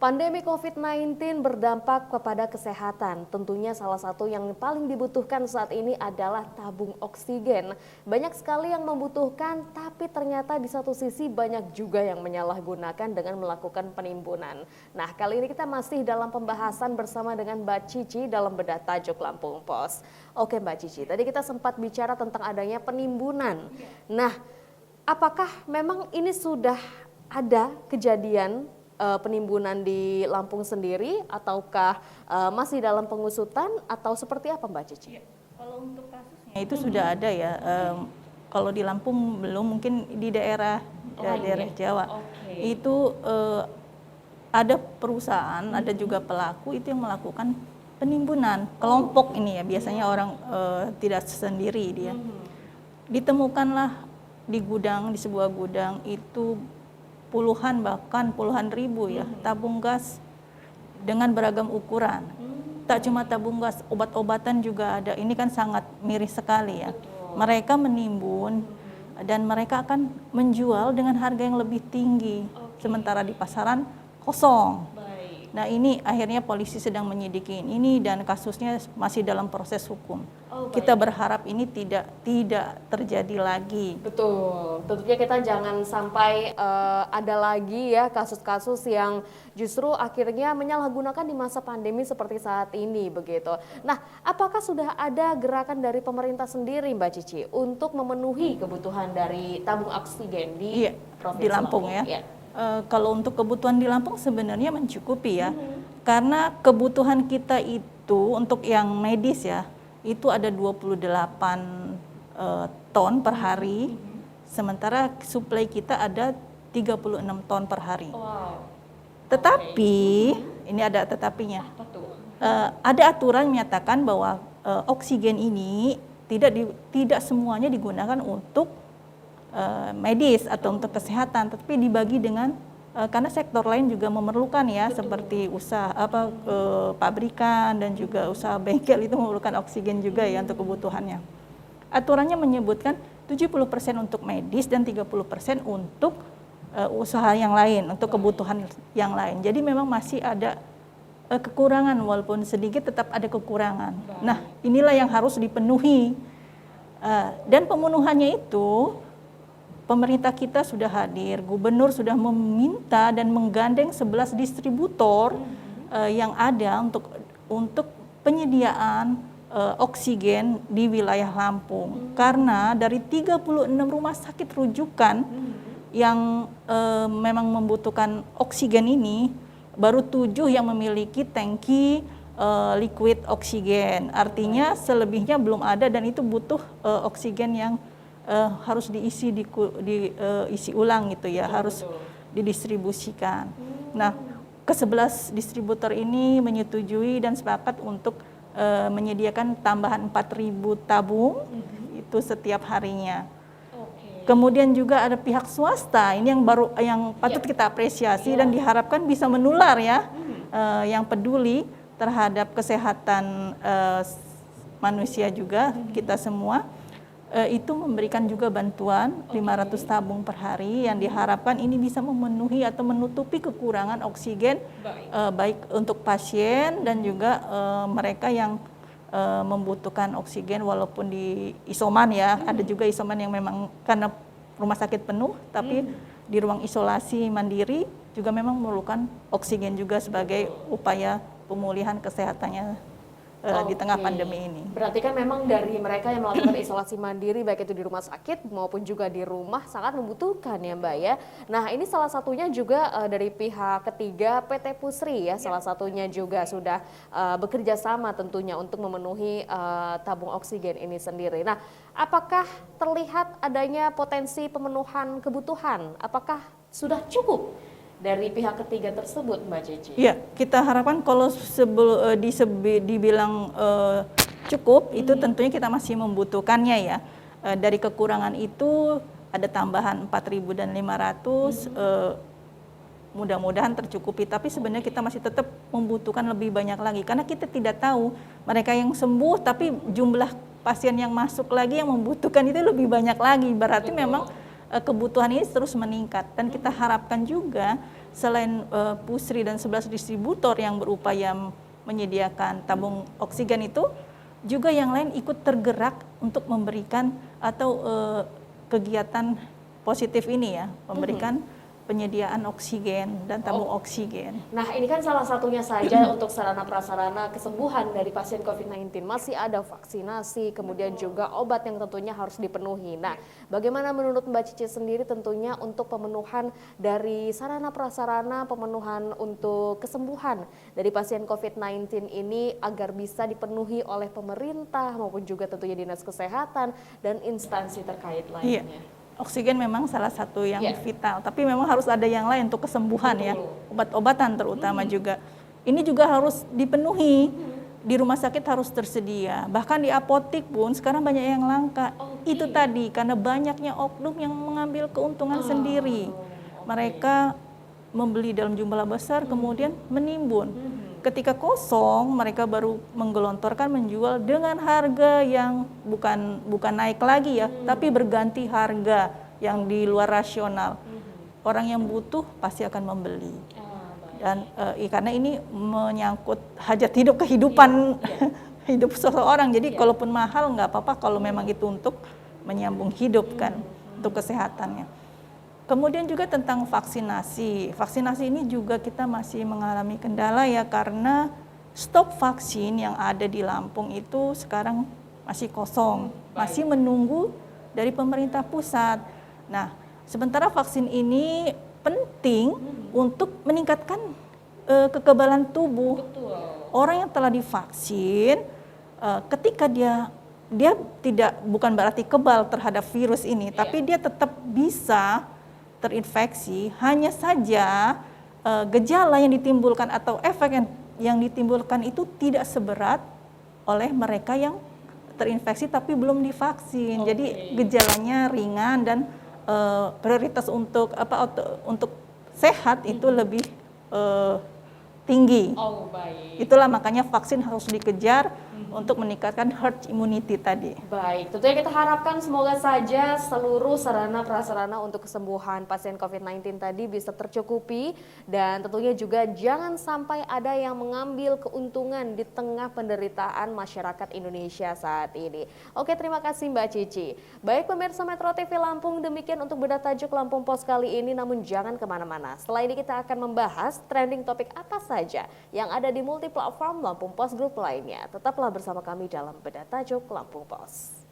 Pandemi COVID-19 berdampak kepada kesehatan. Tentunya salah satu yang paling dibutuhkan saat ini adalah tabung oksigen. Banyak sekali yang membutuhkan, tapi ternyata di satu sisi banyak juga yang menyalahgunakan dengan melakukan penimbunan. Nah, kali ini kita masih dalam pembahasan bersama dengan Mbak Cici dalam Bedah Tajuk Lampung Pos. Oke Mbak Cici, tadi kita sempat bicara tentang adanya penimbunan. Nah, apakah memang ini sudah ada kejadian penimbunan di Lampung sendiri, ataukah masih dalam pengusutan, atau seperti apa Mbak Cici? Kalau untuk kasusnya itu sudah ada ya. Kalau di Lampung belum, mungkin di daerah Jawa. Itu ada perusahaan, ada juga pelaku itu yang melakukan penimbunan kelompok ini ya. Biasanya orang tidak sendiri dia. Ditemukanlah di gudang, di sebuah gudang itu puluhan bahkan puluhan ribu ya tabung gas dengan beragam ukuran. Tak cuma tabung gas, obat-obatan juga ada. Ini kan sangat miris sekali ya. Mereka menimbun dan mereka akan menjual dengan harga yang lebih tinggi. Sementara di pasaran kosong. Nah, ini akhirnya polisi sedang menyelidiki ini dan kasusnya masih dalam proses hukum. Kita berharap ini tidak terjadi lagi. Betul, tentunya kita jangan sampai ada lagi ya kasus-kasus yang justru akhirnya menyalahgunakan di masa pandemi seperti saat ini begitu. Nah, apakah sudah ada gerakan dari pemerintah sendiri Mbak Cici untuk memenuhi kebutuhan dari tabung oksigen di Provinsi Lampung ya? Kalau untuk kebutuhan di Lampung sebenarnya mencukupi ya, karena kebutuhan kita itu untuk yang medis ya, itu ada 28 ton per hari, sementara suplai kita ada 36 ton per hari. Tetapi, ini ada tetapinya, ada aturan menyatakan bahwa oksigen ini tidak semuanya digunakan untuk medis atau untuk kesehatan, tapi dibagi dengan karena sektor lain juga memerlukan ya, seperti usaha pabrikan dan juga usaha bengkel itu memerlukan oksigen juga ya untuk kebutuhannya. Aturannya menyebutkan 70% untuk medis dan 30% untuk usaha yang lain, untuk kebutuhan yang lain. Jadi memang masih ada kekurangan, walaupun sedikit tetap ada kekurangan. Nah, inilah yang harus dipenuhi. Dan pemenuhannya itu pemerintah kita sudah hadir, gubernur sudah meminta dan menggandeng 11 distributor yang ada untuk penyediaan oksigen di wilayah Lampung. Karena dari 36 rumah sakit rujukan yang memang membutuhkan oksigen ini, baru 7 yang memiliki tangki liquid oksigen. Artinya selebihnya belum ada dan itu butuh oksigen yang harus diisi isi ulang gitu ya, harus didistribusikan. Nah, ke-11 distributor ini menyetujui dan sepakat untuk menyediakan tambahan 4.000 tabung itu setiap harinya. Kemudian juga ada pihak swasta, ini yang patut kita apresiasi dan diharapkan bisa menular ya, yang peduli terhadap kesehatan manusia juga, kita semua. Itu memberikan juga bantuan 500 tabung per hari yang diharapkan ini bisa memenuhi atau menutupi kekurangan oksigen baik untuk pasien dan juga mereka yang membutuhkan oksigen walaupun di isoman ya. Ada juga isoman yang memang karena rumah sakit penuh, tapi di ruang isolasi mandiri juga memang memerlukan oksigen juga sebagai upaya pemulihan kesehatannya di tengah pandemi ini. Berarti kan memang dari mereka yang melakukan isolasi mandiri, baik itu di rumah sakit maupun juga di rumah, sangat membutuhkan ya Mbak ya. Nah, ini salah satunya juga dari pihak ketiga PT Pusri ya, salah satunya juga sudah bekerja sama tentunya untuk memenuhi tabung oksigen ini sendiri. Nah, apakah terlihat adanya potensi pemenuhan kebutuhan? Apakah sudah cukup dari pihak ketiga tersebut Mbak Cici? Ya, kita harapkan kalau dibilang cukup, itu tentunya kita masih membutuhkannya ya. Dari kekurangan itu ada tambahan 4.000 dan 500, mudah-mudahan tercukupi. Tapi sebenarnya kita masih tetap membutuhkan lebih banyak lagi, karena kita tidak tahu mereka yang sembuh, tapi jumlah pasien yang masuk lagi yang membutuhkan itu lebih banyak lagi. Berarti memang kebutuhan ini terus meningkat dan kita harapkan juga selain Pusri dan 11 distributor yang berupaya menyediakan tabung oksigen itu, juga yang lain ikut tergerak untuk memberikan atau kegiatan positif ini ya, memberikan penyediaan oksigen dan tabung oksigen. Nah, ini kan salah satunya saja untuk sarana prasarana kesembuhan dari pasien COVID-19. Masih ada vaksinasi, kemudian juga obat yang tentunya harus dipenuhi. Nah, bagaimana menurut Mbak Cici sendiri tentunya untuk pemenuhan dari sarana prasarana, pemenuhan untuk kesembuhan dari pasien COVID-19 ini agar bisa dipenuhi oleh pemerintah maupun juga tentunya dinas kesehatan dan instansi terkait lainnya? Iya. Oksigen memang salah satu yang vital, tapi memang harus ada yang lain untuk kesembuhan ya, obat-obatan terutama juga. Ini juga harus dipenuhi, di rumah sakit harus tersedia, bahkan di apotik pun sekarang banyak yang langka. Itu tadi, karena banyaknya oknum yang mengambil keuntungan sendiri. Mereka membeli dalam jumlah besar kemudian menimbun. Ketika kosong, mereka baru menggelontorkan menjual dengan harga yang bukan naik lagi ya, tapi berganti harga yang di luar rasional. Orang yang butuh pasti akan membeli. Dan karena ini menyangkut hajat hidup, kehidupan hidup seseorang. Jadi kalaupun mahal nggak apa-apa kalau memang itu untuk menyambung hidup kan, untuk kesehatannya. Kemudian juga tentang vaksinasi. Vaksinasi ini juga kita masih mengalami kendala ya, karena stok vaksin yang ada di Lampung itu sekarang masih kosong, masih menunggu dari pemerintah pusat. Nah, sementara vaksin ini penting untuk meningkatkan kekebalan tubuh. Orang yang telah divaksin, ketika dia bukan berarti kebal terhadap virus ini, tapi dia tetap bisa terinfeksi, hanya saja gejala yang ditimbulkan atau efek yang ditimbulkan itu tidak seberat oleh mereka yang terinfeksi tapi belum divaksin. Jadi gejalanya ringan dan prioritas untuk sehat itu lebih tinggi. Itulah makanya vaksin harus dikejar untuk meningkatkan herd immunity tadi. Baik, tentunya kita harapkan semoga saja seluruh sarana prasarana untuk kesembuhan pasien COVID-19 tadi bisa tercukupi, dan tentunya juga jangan sampai ada yang mengambil keuntungan di tengah penderitaan masyarakat Indonesia saat ini. Oke, terima kasih Mbak Cici. Baik pemirsa Metro TV Lampung, demikian untuk bedah tajuk Lampung Pos kali ini, namun jangan kemana-mana. Setelah ini kita akan membahas trending topik apa saja yang ada di multi platform Lampung Pos Group lainnya. Tetaplah bersama kami dalam bedah tajuk Lampung Pos.